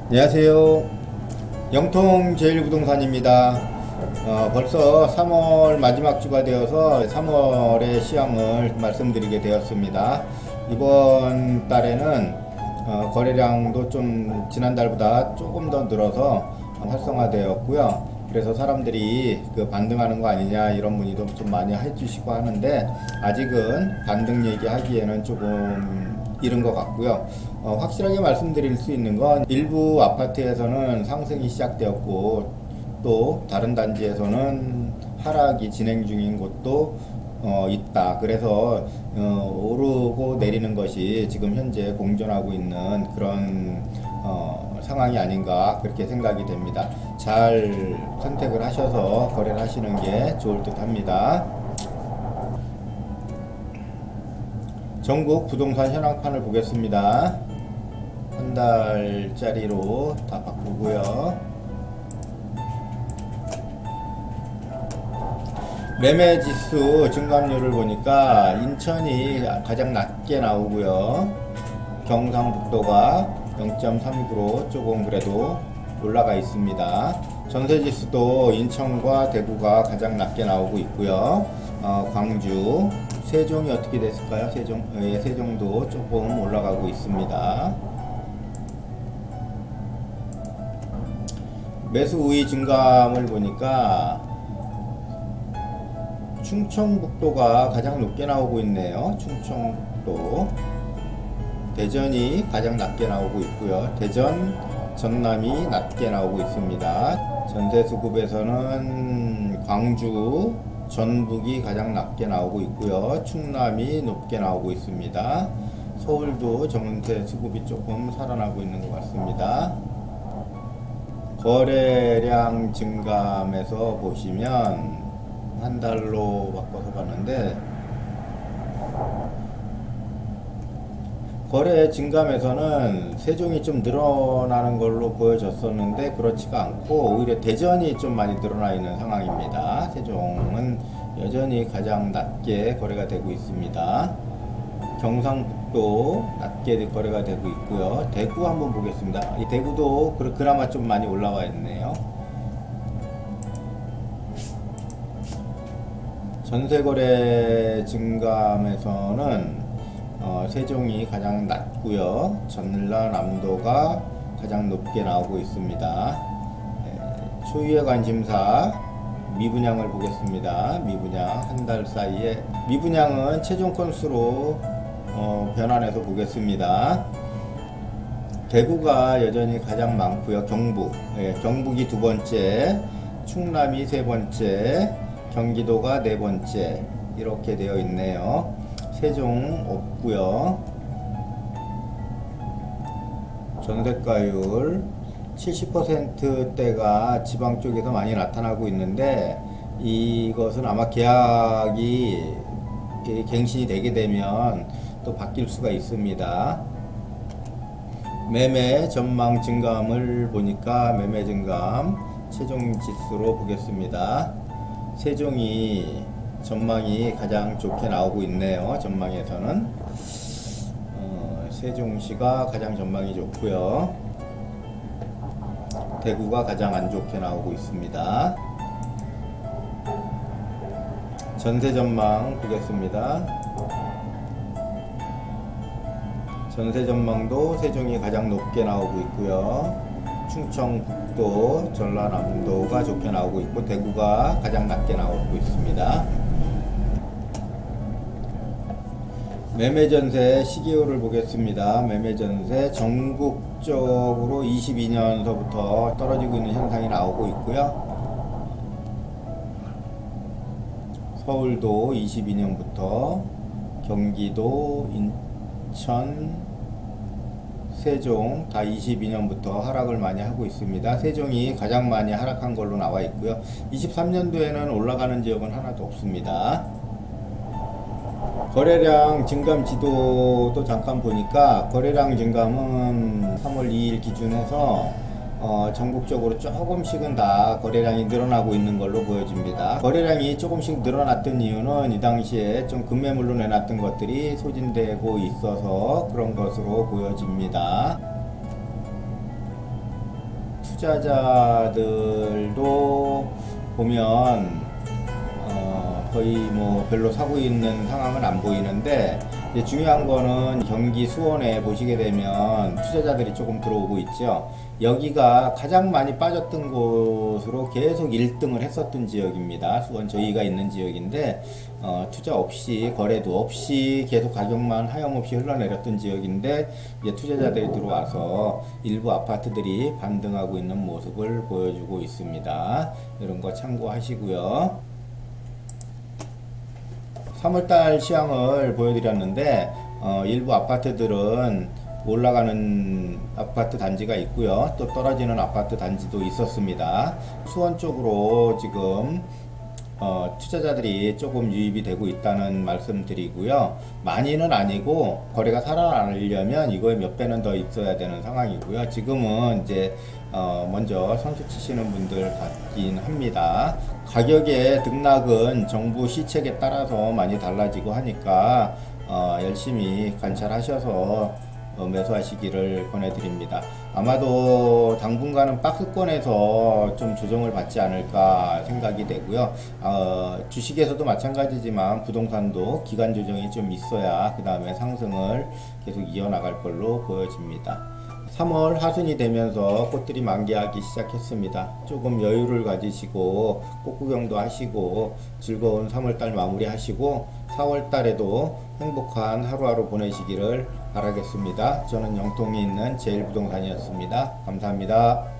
안녕하세요. 영통제일부동산입니다. 벌써 3월 마지막 주가 되어서 3월의 시황을 말씀드리게 되었습니다. 이번 달에는 거래량도 좀 지난달보다 조금 더 늘어서 활성화되었고요. 그래서 사람들이 반등하는 거 아니냐 이런 문의도 좀 많이 해주시고 하는데, 아직은 반등 얘기하기에는 조금 이른 것 같고요. 확실하게 말씀드릴 수 있는 건 일부 아파트에서는 상승이 시작되었고, 또 다른 단지에서는 하락이 진행 중인 곳도 있다. 그래서 오르고 내리는 것이 지금 현재 공존하고 있는 그런 상황이 아닌가 그렇게 생각이 됩니다. 잘 선택을 하셔서 거래를 하시는 게 좋을 듯 합니다. 전국 부동산 현황판을 보겠습니다. 한 달짜리로 다 바꾸고요. 매매지수 증감률을 보니까 인천이 가장 낮게 나오고요. 경상북도가 0.39로 조금 그래도 올라가 있습니다. 전세지수도 인천과 대구가 가장 낮게 나오고 있고요. 광주, 세종이 어떻게 됐을까요? 세종도 조금 올라가고 있습니다. 매수 우위 증감을 보니까 충청북도가 가장 높게 나오고 있네요. 충청북도. 대전이 가장 낮게 나오고 있고요. 대전, 전남이 낮게 나오고 있습니다. 전세수급에서는 광주, 전북이 가장 낮게 나오고 있고요. 충남이 높게 나오고 있습니다. 서울도 전세수급이 조금 살아나고 있는 것 같습니다. 거래량 증감에서 보시면 한 달로 바꿔서 봤는데, 거래 증감에서는 세종이 좀 늘어나는 걸로 보여졌었는데 그렇지가 않고 오히려 대전이 좀 많이 늘어나 있는 상황입니다. 세종은 여전히 가장 낮게 거래가 되고 있습니다. 경상북도 낮게 거래가 되고 있고요. 대구 한번 보겠습니다. 이 대구도 그나마 좀 많이 올라와 있네요. 전세거래 증감에서는 세종이 가장 낮고요. 전라남도가 가장 높게 나오고 있습니다. 초유의 관심사 미분양을 보겠습니다. 미분양 한 달 사이에 미분양은 최종 건수로 변환해서 보겠습니다. 대구가 여전히 가장 많고요. 경북이 두 번째, 충남이 세 번째, 경기도가 네 번째 이렇게 되어 있네요. 세종 없고요. 전세가율 70%대가 지방 쪽에서 많이 나타나고 있는데, 이것은 아마 계약이 갱신이 되게 되면 또 바뀔 수가 있습니다. 매매 전망 증감을 보니까 매매 증감 세종 지수로 보겠습니다. 세종이 전망이 가장 좋게 나오고 있네요. 전망에서는 세종시가 가장 전망이 좋고요. 대구가 가장 안 좋게 나오고 있습니다. 전세 전망 보겠습니다. 전세 전망도 세종이 가장 높게 나오고 있고요. 충청북도, 전라남도가 좋게 나오고 있고 대구가 가장 낮게 나오고 있습니다. 매매전세 시기호를 보겠습니다. 매매전세 전국적으로 22년서부터 떨어지고 있는 현상이 나오고 있고요. 서울도 22년부터, 경기도, 인천, 세종 다 22년부터 하락을 많이 하고 있습니다. 세종이 가장 많이 하락한 걸로 나와 있고요. 23년도에는 올라가는 지역은 하나도 없습니다. 거래량 증감 지도도 잠깐 보니까 거래량 증감은 3월 2일 기준해서 전국적으로 조금씩은 다 거래량이 늘어나고 있는 걸로 보여집니다. 거래량이 조금씩 늘어났던 이유는 이 당시에 좀 급매물로 내놨던 것들이 소진되고 있어서 그런 것으로 보여집니다. 투자자들도 보면 거의 뭐 별로 사고 있는 상황은 안 보이는데, 이제 중요한 거는 경기 수원에 보시게 되면 투자자들이 조금 들어오고 있죠. 여기가 가장 많이 빠졌던 곳으로 계속 1등을 했었던 지역입니다. 수원 저희가 있는 지역인데, 투자 없이 거래도 없이 계속 가격만 하염없이 흘러내렸던 지역인데, 이제 투자자들이 들어와서 일부 아파트들이 반등하고 있는 모습을 보여주고 있습니다. 이런 거 참고하시고요. 3월달 시황을 보여드렸는데, 일부 아파트들은 올라가는 아파트 단지가 있고요, 또 떨어지는 아파트 단지도 있었습니다. 수원 쪽으로 지금 투자자들이 조금 유입이 되고 있다는 말씀 드리고요. 많이는 아니고 거래가 살아나려면 이거에 몇 배는 더 있어야 되는 상황이고요. 지금은 이제 먼저 선수 치시는 분들 같긴 합니다. 가격의 등락은 정부 시책에 따라서 많이 달라지고 하니까 열심히 관찰하셔서 매수하시기를 권해드립니다. 아마도 당분간은 박스권에서 좀 조정을 받지 않을까 생각이 되고요. 주식에서도 마찬가지지만 부동산도 기간 조정이 좀 있어야 그 다음에 상승을 계속 이어나갈 걸로 보여집니다. 3월 하순이 되면서 꽃들이 만개하기 시작했습니다. 조금 여유를 가지시고 꽃구경도 하시고 즐거운 3월달 마무리 하시고 4월달에도 행복한 하루하루 보내시기를 바라겠습니다. 저는 영통에 있는 제일부동산이었습니다. 감사합니다.